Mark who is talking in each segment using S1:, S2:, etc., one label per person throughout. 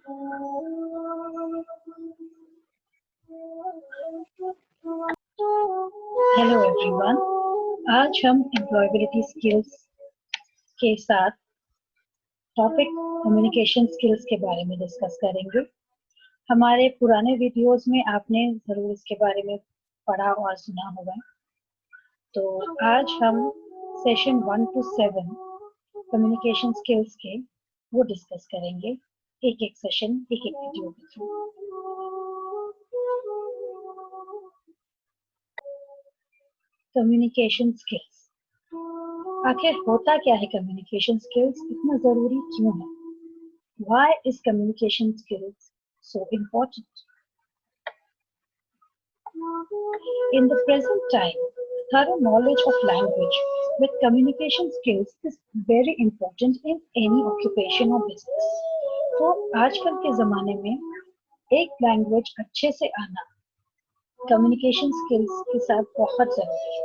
S1: Hello everyone, आज हम employability skills के साथ टॉपिक कम्युनिकेशन स्किल्स के बारे में डिस्कस करेंगे। हमारे पुराने वीडियोस में आपने ज़रूर इसके बारे में पढ़ा और सुना होगा। तो आज हम सेशन 1 to 7 कम्युनिकेशन स्किल्स के वो डिस्कस करेंगे, एक एक सेशन एक एक वीडियो के थ्रू। कम्युनिकेशन स्किल्स आखिर होता क्या है? कम्युनिकेशन स्किल्स इतना जरूरी क्यों है? Why is communication skills so important? In the present time, thorough knowledge of language with communication skills is very important in any occupation or business. तो आजकल के ज़माने में एक लैंग्वेज अच्छे से आना कम्युनिकेशन स्किल्स के साथ बहुत ज़रूरी है।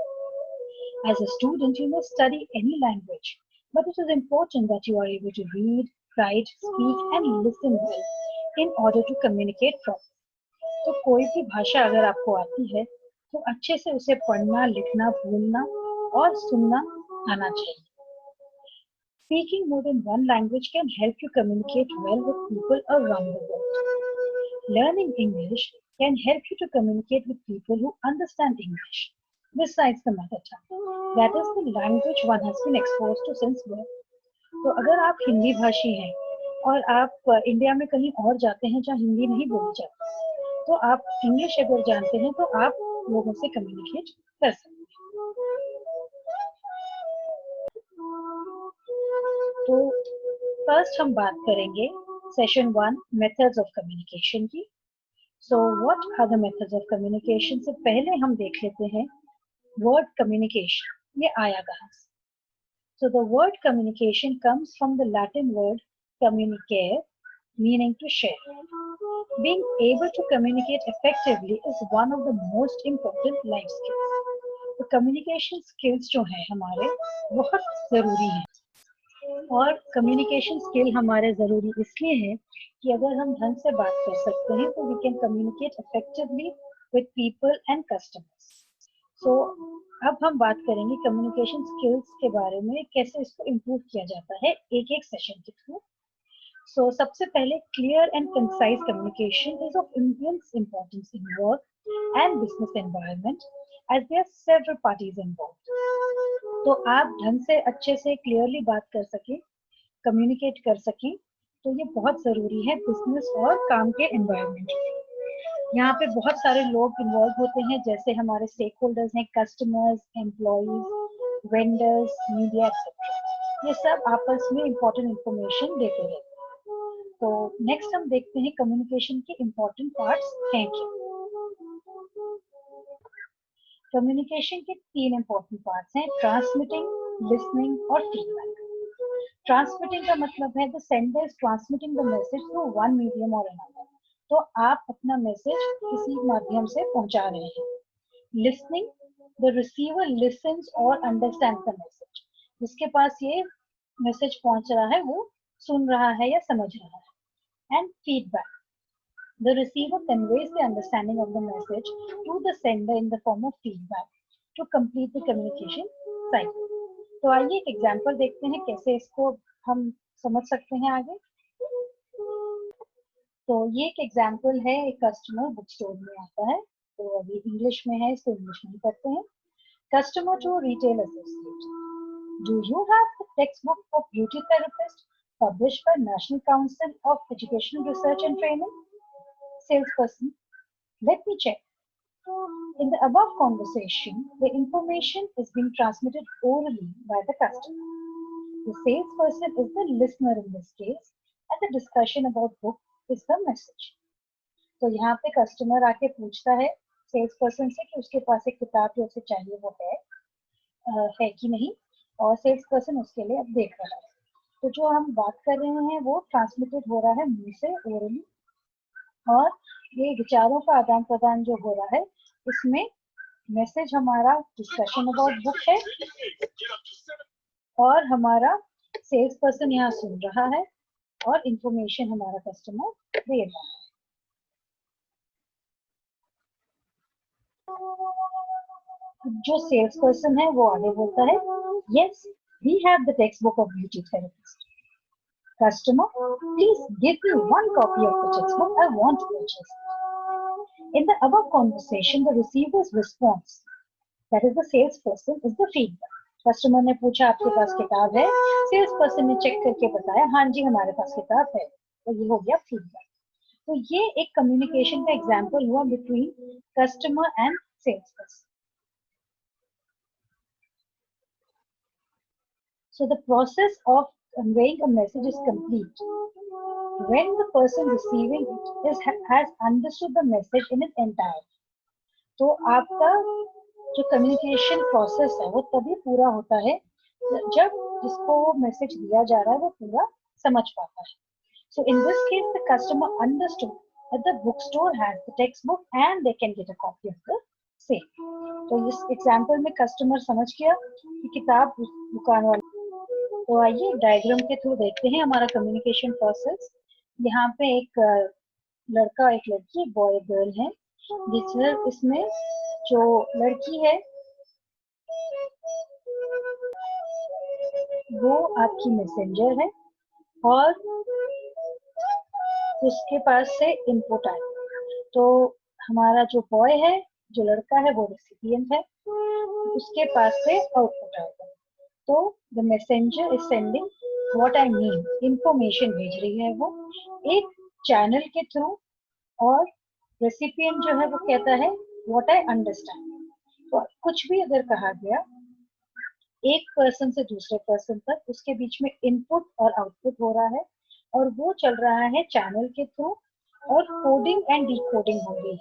S1: As a student, you may study any language, but it is important that you are able to read, write, speak, and listen well in order to communicate properly. तो कोई भी भाषा अगर आपको आती है, तो अच्छे से उसे पढ़ना, लिखना, बोलना और सुनना आना चाहिए. Speaking more than one language can help you communicate well with people around the world. Learning English can help you to communicate with people who understand English. Besides the mother tongue, that is the language one has been exposed to since birth. तो अगर आप हिंदी भाषी हैं और आप India में कहीं और जाते हैं जहाँ हिंदी नहीं बोली जाती, तो आप इंग्लिश अगर जानते हैं तो आप लोगों से कम्युनिकेट कर सकते हैं. तो फर्स्ट हम बात करेंगे सेशन 1 मेथड्स ऑफ कम्युनिकेशन की. So what are the methods of communication से पहले हम देख लेते हैं word communication, ये आया कहाँ से? So the word communication comes from the Latin word communicare, meaning to share. Being able to communicate effectively is one of the most important life skills. तो communication skills जो हैं हमारे बहुत ज़रूरी हैं, और communication skill हमारे ज़रूरी इसलिए है कि अगर हम ढंग से बात कर सकते हैं तो we can communicate effectively with people and customers. So, अब हम बात करेंगे कम्युनिकेशन स्किल्स के बारे में, कैसे इसको इम्प्रूव किया जाता है एक एक सेशन के थ्रू. सो सबसे पहले clear and concise communication is of immense importance in work and business environment as there are several parties involved. तो आप ढंग से अच्छे से क्लियरली बात कर सकें, कम्युनिकेट कर सकें, तो ये बहुत ज़रूरी है बिजनेस और काम के एनवायरनमेंट में. यहाँ पे बहुत सारे लोग इन्वॉल्व होते हैं, जैसे हमारे स्टेक होल्डर्स हैं, customers, employees, vendors, media etcetera. ये सब आपस में इम्पोर्टेंट इंफॉर्मेशन देते हैं. तो नेक्स्ट हम देखते हैं कम्युनिकेशन के इम्पोर्टेंट पार्ट्स हैं क्या. कम्युनिकेशन के 3 इम्पोर्टेंट पार्ट्स हैं: ट्रांसमिटिंग, लिसनिंग और फीडबैक. ट्रांसमिटिंग का मतलब है the sender is transmitting the message through one medium और अनदर. तो आप अपना मैसेज किसी माध्यम से पहुंचा रहे हैं. लिसनिंग, द रिसीवर लिसन्स और अंडरस्टैंड द मैसेज. जिसके पास ये मैसेज पहुंच रहा है वो सुन रहा है या समझ रहा है. And feedback, the receiver conveys the understanding of the message to the sender in the form of feedback to complete the communication cycle. तो आइए एक एग्जांपल देखते हैं कैसे इसको हम समझ सकते हैं आगे. तो ये एक एग्जांपल है, एक कस्टमर बुक स्टोर में आता है. तो अभी इंग्लिश में है, इसको इंग्लिश में करते हैं. Customer to retail associate, do you have the text book of beauty therapist published by National Council of Educational Research and Training? Salesperson, let me check. In the above conversation, the information is being transmitted orally by the customer. The salesperson is the listener in this case, and the discussion about book is the message. तो यहाँ पे customer आके पूछता है sales person से कि उसके पास एक किताब जो उसे चाहिए वो है कि नहीं, और सेल्स पर्सन उसके लिए अब देख रहा है. तो जो हम बात कर रहे हैं वो ट्रांसमिटेड हो रहा है मुंह से ओरली, और ये विचारों का आदान प्रदान जो हो रहा है इसमें मैसेज हमारा डिस्कशन अबाउट बुक है, और हमारा सेल्स पर्सन यहाँ सुन रहा है और इंफॉर्मेशन हमारा कस्टमर दे रहा है। जो सेल्स पर्सन है वो आगे बोलता है, yes we have the text book of beauty therapist. Customer, please give me one copy of the textbook. I want to purchase it. In the above conversation, the receiver's response, that is the salesperson, is the feedback. Customer ने पूछा आपके पास किताब है, sales person ने check करके बताया हाँ जी हमारे पास किताब है, तो ये हो गया फीडबैक। तो ये एक कम्युनिकेशन का एग्जांपल हुआ between customer and sales person. So the process of conveying a message is complete when the person receiving it has understood the message in its entirety. तो आपका जो कम्युनिकेशन प्रोसेस है वो तभी पूरा होता है जब जिसको वो मैसेज दिया जा रहा है वो पूरा समझ पाता है। So in this case the customer understood that the bookstore has the textbook and they can get a copy of the same. तो इस एग्जाम्पल में कस्टमर समझ गया कि किताब दुकान वाले। तो आइए डायग्राम के थ्रू देखते हैं हमारा कम्युनिकेशन प्रोसेस। यहाँ पे एक लड़का एक लड़की बॉय गर्ल है, जिसमें इसमें जो लड़की है वो आपकी मैसेंजर है और उसके पास से इनपुट आएगा। तो हमारा जो बॉय है, जो लड़का है वो रेसिपिएंट है, उसके पास से आउटपुट आएगा। तो the messenger is sending what I mean, information भेज रही है वो एक चैनल के थ्रू, और रेसिपिएंट जो है वो कहता है व्हाट आई अंडरस्टैंड। तो कुछ भी अगर कहा गया एक पर्सन से दूसरे पर्सन तक, उसके बीच में इनपुट और आउटपुट हो रहा है और वो चल रहा है चैनल के थ्रू, और कोडिंग एंड डिकोडिंग हो रही है।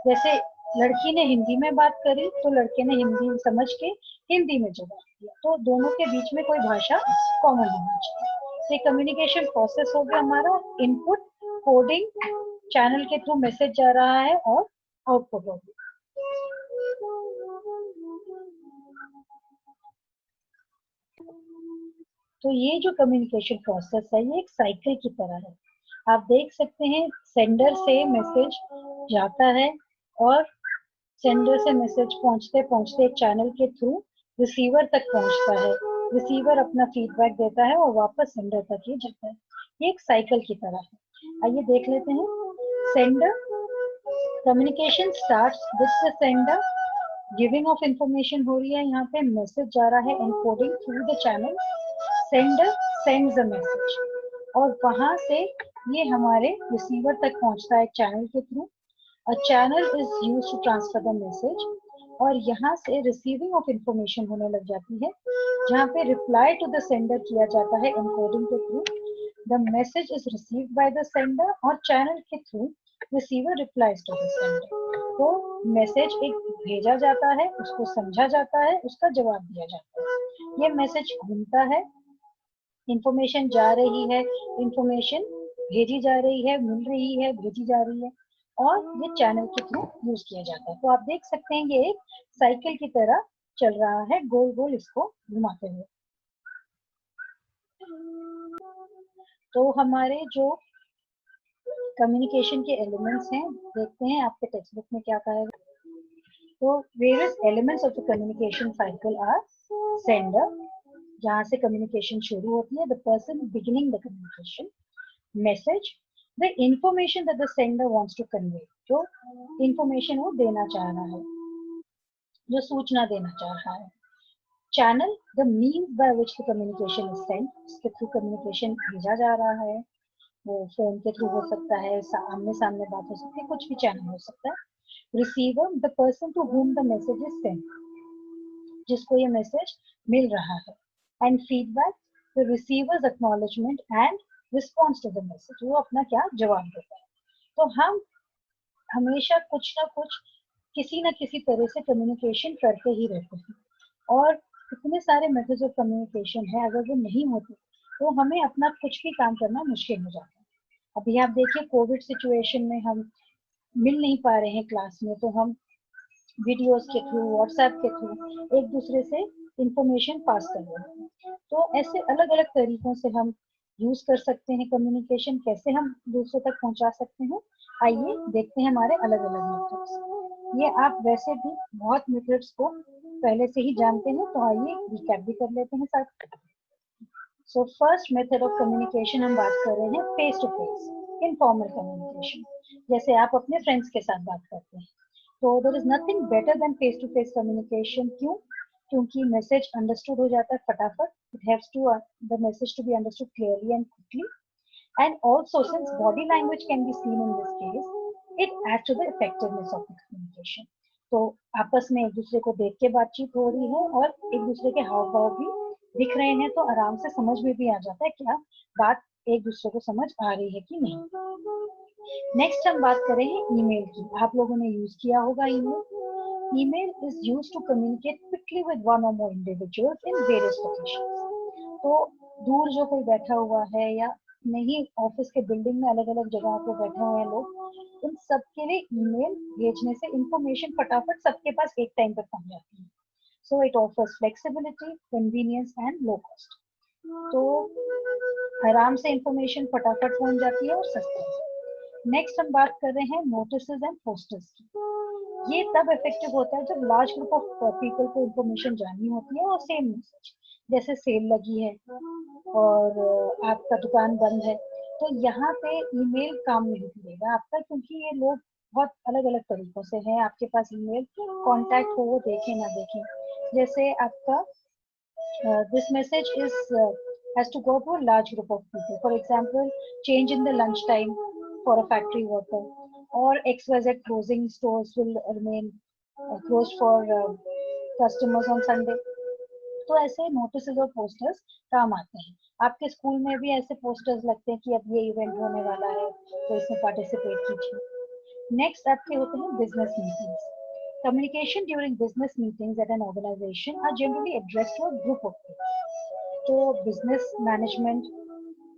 S1: जैसे लड़की ने हिंदी में बात करी तो लड़के ने हिंदी समझ के हिंदी में जवाब दिया, तो दोनों के बीच में कोई भाषा कॉमन होनी चाहिए। ये कम्युनिकेशन प्रोसेस हो गया हमारा, इनपुट, कोडिंग, चैनल के थ्रू मैसेज जा रहा है और आउटपुट हो गया। तो ये जो कम्युनिकेशन प्रोसेस है ये एक साइकिल की तरह है। आप देख सकते हैं सेंडर से मैसेज जाता है और सेंडर से मैसेज पहुंचते पहुंचते एक चैनल के थ्रू रिसीवर तक पहुंचता है, रिसीवर अपना फीडबैक देता है और वापस सेंडर तक ही जाता है। ये एक साइकिल की तरह है। आइए देख लेते हैं। Sender communication starts with the sender, giving of information हो रही है, यहाँ पे मैसेज जा रहा है encoding through the channel, sender sends a message, और वहां से ये हमारे रिसीवर तक पहुंचता है चैनल के through. A channel is used to transfer the message, और यहाँ से रिसीविंग ऑफ इंफॉर्मेशन होने लग जाती है, जहाँ पे रिप्लाई टू द सेंडर किया जाता है एनकोडिंग के through. The message is received by the sender और चैनल के through receiver replies to the sender. तो मैसेज एक भेजा जाता है, उसको समझा जाता है, उसका जवाब दिया जाता है। ये मैसेज घूमता है, इंफॉर्मेशन जा रही है, इंफॉर्मेशन भेजी जा रही है, मिल रही है, भेजी जा रही है, और ये चैनल के थ्रू यूज किया जाता है। तो आप देख सकते हैं ये एक साइकिल की तरह चल रहा है, गोल गोल इसको घुमाते हुए। तो हमारे जो कम्युनिकेशन के एलिमेंट्स हैं, देखते हैं आपके टेक्स्ट बुक में क्या कहा है। तो various elements of the communication cycle are sender, जहाँ से कम्युनिकेशन शुरू होती है, the person beginning the communication, message, the information that the sender wants to convey, जो इंफॉर्मेशन वो देना चाह रहा है, जो सूचना देना चाह रहा है, channel, the means by which the communication is sent, इसके थ्रू कम्युनिकेशन भेजा जा रहा है, वो फोन के थ्रू हो सकता है, आमने सामने बात हो सकती है, कुछ भी चैनल हो सकता है। Receiver, the person to whom the message is sent, जिसको ये मैसेज मिल रहा है, and feedback, the receiver's acknowledgement and response to the message, वो अपना क्या जवाब देता है। तो हम हमेशा कुछ ना कुछ किसी न किसी तरह से कम्युनिकेशन करते ही रहते हैं, और इतने सारे मेथड्स ऑफ कम्युनिकेशन है, अगर वो नहीं होते तो हमें अपना कुछ भी काम करना मुश्किल हो जाता है। अभी आप देखिए कोविड सिचुएशन में हम मिल नहीं पा रहे हैं क्लास में, तो हम वीडियोस के थ्रू, व्हाट्सएप के थ्रू एक दूसरे से इंफॉर्मेशन पास कर रहे हैं। तो ऐसे अलग अलग तरीकों से हम यूज कर सकते हैं कम्युनिकेशन, कैसे हम दूसरों तक पहुंचा सकते हैं, आइए देखते हैं हमारे अलग अलग मेथड्स। ये आप वैसे भी बहुत मेथड्स को पहले से ही जानते हैं, तो आइए रिकैप भी कर लेते हैं साथ। So first method of communication हम बात कर रहे हैं face to face, informal communication, जैसे आप अपने फ्रेंड्स के साथ बात करते हैं। तो there is nothing better than face to face communication. क्यों? क्योंकि मैसेज अंडरस्टूड हो जाता है फटाफट। It haves to the message to be understood clearly and quickly, and also since body language can be seen in this case, it adds to the effectiveness of the communication. तो आपस में एक दूसरे को देख के बातचीत हो रही है और एक दूसरे के हाव भाव भी दिख रहे हैं, तो आराम से समझ में भी आ जाता है क्या बात एक दूसरे को समझ आ रही है कि नहीं। नेक्स्ट हम बात करेंगे ईमेल की। आप लोगों ने यूज किया होगा email. Email is used to communicate quickly with one or more individuals in various locations. तो दूर जो कोई बैठा हुआ है या नहीं ऑफिस के बिल्डिंग में अलग अलग जगहों पे बैठे हुए हैं लोग, उन सब के लिए ईमेल भेजने से इंफॉर्मेशन फटाफट सबके पास एक टाइम पर पहुंच जाती है। So it offers flexibility, convenience and low cost. तो आराम से इंफॉर्मेशन फटाफट पहुंच जाती है और सस्ती है। नेक्स्ट हम बात कर रहे हैं नोटिस एंड पोस्टर्स की। ये तब इफेक्टिव होता है जब लार्ज ग्रुप ऑफ पीपल को इंफॉर्मेशन जाननी होती है और सेम मैसेज, जैसे सेल लगी है और आपका दुकान बंद है, तो यहाँ पे ईमेल काम नहीं करेगा आपका, क्योंकि ये लोग बहुत अलग अलग तरीकों से हैं आपके पास ईमेल कांटेक्ट हो, वो देखें ना देखें। जैसे आपका this message is has to go to a large group of people. For example, change in the lunch time for a factory worker, or XYZ closing stores will remain closed for customers on Sunday. तो ऐसे notice और posters काम आते हैं। आपके school में भी ऐसे पोस्टर्स लगते हैं कि अब ये इवेंट होने वाला है, तो इसमें पार्टिसिपेट कीजिए। नेक्स्ट आपके होते हैं business meetings. Communication during business meetings at an organization are generally addressed to a group of people. तो business management,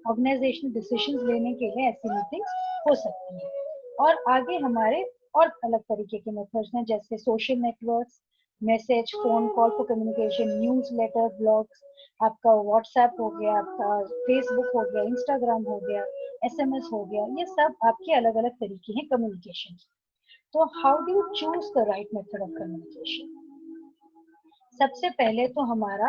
S1: organizational decisions लेने के लिए ऐसी मीटिंग्स हो सकती हैं। और आगे हमारे और अलग तरीके के मेथड्स हैं, जैसे social networks, message, phone call for communication, newsletter, blogs, आपका व्हाट्सएप हो गया, आपका फेसबुक हो गया, इंस्टाग्राम हो गया, एसएमएस हो गया, ये सब आपके अलग अलग तरीके हैं कम्युनिकेशन। तो how do you choose the right method of communication? सबसे पहले तो हमारा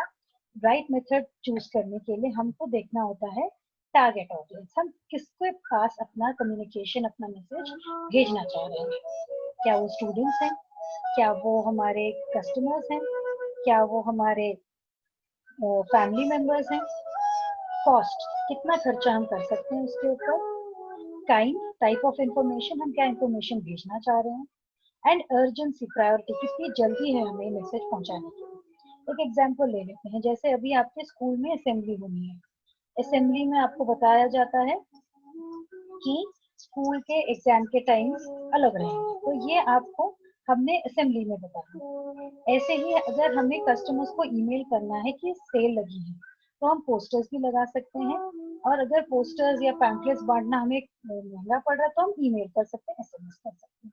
S1: राइट मेथड चूज करने के लिए हमको देखना होता है टारगेट ऑडियंस। हम किसके पास अपना कम्युनिकेशन, अपना मैसेज भेजना चाह रहे हैं। क्या वो स्टूडेंट्स हैं, क्या वो हमारे कस्टमर्स हैं, क्या वो हमारे फैमिली मेंबर्स हैं। कॉस्ट, कितना खर्चा हम कर सकते हैं उसके ऊपर। काइंड, टाइप ऑफ इंफॉर्मेशन, हम क्या इंफॉर्मेशन भेजना चाह रहे हैं। एंड अर्जेंसी, प्रायोरिटी, कितनी जल्दी है हमें मैसेज पहुंचाने के लिए। एक एग्जांपल ले लेते हैं, जैसे अभी आपके स्कूल में असेंबली होनी है। असेंबली में आपको बताया जाता है कि स्कूल के एग्जाम के टाइम्स अलग रहेंगे, तो ये आपको हमने असेंबली में बताया। ऐसे ही अगर हमें कस्टमर्स को ईमेल करना है कि सेल लगी है, तो हम पोस्टर्स भी लगा सकते हैं। और अगर पोस्टर्स या पैम्पलेट्स बांटना हमें महंगा पड़ रहा है, तो हम ईमेल कर सकते हैं, एसएमएस कर सकते हैं।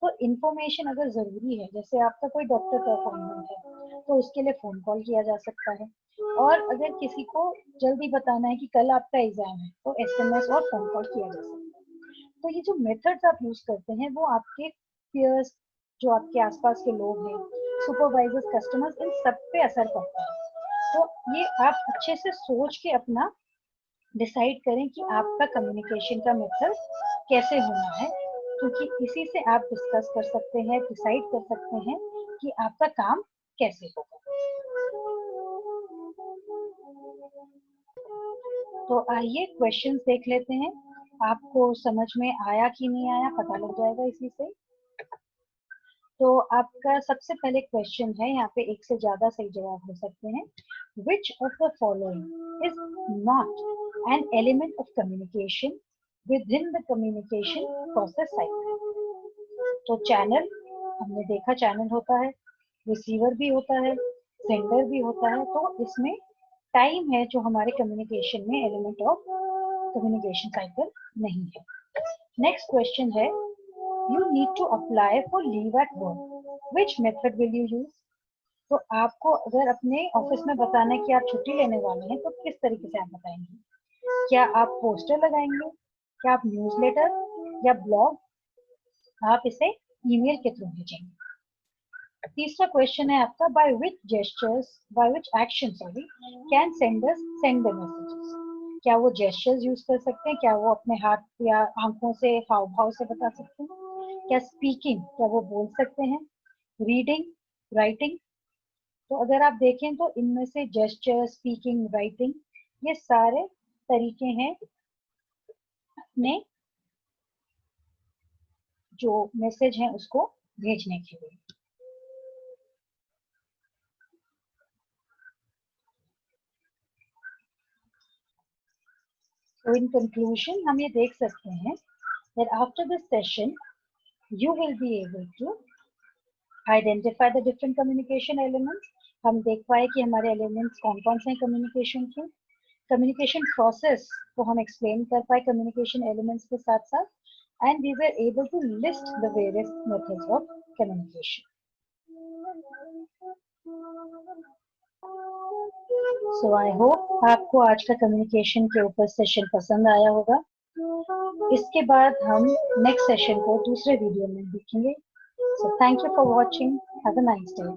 S1: तो इन्फॉर्मेशन अगर जरूरी है, जैसे आपका कोई डॉक्टर का अपॉइंटमेंट है, तो उसके लिए फोन कॉल किया जा सकता है। और अगर किसी को जल्दी बताना है कि कल आपका एग्जाम है, तो एसएमएस और फोन कॉल किया जा सकता है। तो ये जो मेथड्स आप यूज करते हैं, वो आपके पीयर्स, जो आपके आसपास के लोग हैं, सुपरवाइजर्स, कस्टमर्स, इन सब पे असर पड़ता है। तो ये आप अच्छे से सोच के अपना डिसाइड करें कि आपका कम्युनिकेशन का मेथड कैसे होना है, क्योंकि इसी से आप डिस्कस कर सकते हैं, डिसाइड कर सकते हैं कि आपका काम कैसे होगा। तो आइए क्वेश्चंस देख लेते हैं, आपको समझ में आया कि नहीं आया पता लग जाएगा इसी से। तो आपका सबसे पहले क्वेश्चन है, यहाँ पे एक से ज्यादा सही जवाब हो सकते हैं। Which of the following is not an element of communication with in the communication process cycle? तो चैनल, हमने देखा चैनल होता है, रिसीवर भी होता है, सेंडर भी होता है, तो इसमें टाइम है जो हमारे कम्युनिकेशन में एलिमेंट ऑफ कम्युनिकेशन साइकिल नहीं है। नेक्स्ट क्वेश्चन है, you need to apply for leave at work, which method will you use? तो आपको अगर अपने ऑफिस में बताना है कि आप छुट्टी लेने वाले हैं, तो किस तरीके से आप बताएंगे? क्या आप पोस्टर लगाएंगे, क्या आप न्यूज़लेटर या ब्लॉग, आप इसे ईमेल के थ्रू भेजेंगे। तीसरा क्वेश्चन है आपका, by which action sorry can senders send the messages. क्या वो जेस्चर्स यूज कर सकते हैं, क्या वो अपने हाथ या आंखों से, हाव भाव से बता सकते हैं, क्या स्पीकिंग, क्या वो बोल सकते हैं, रीडिंग, राइटिंग। तो अगर आप देखें तो इनमें से जेस्चर, स्पीकिंग, राइटिंग, ये सारे तरीके हैं अपने जो मैसेज हैं उसको भेजने के लिए। So in conclusion, हम ये देख सकते हैं that after this session, you will be able to identify the different communication elements. हम देख पाए कि हमारे elements कौन कौन से हैं communication के, communication process को हम explain कर पाए communication elements के साथ साथ, and we were able to list the various methods of communication. So I hope आपको आज का communication के ऊपर session पसंद आया होगा। इसके बाद हम next session को दूसरे वीडियो में देखेंगे। So thank you for watching. Have a nice day.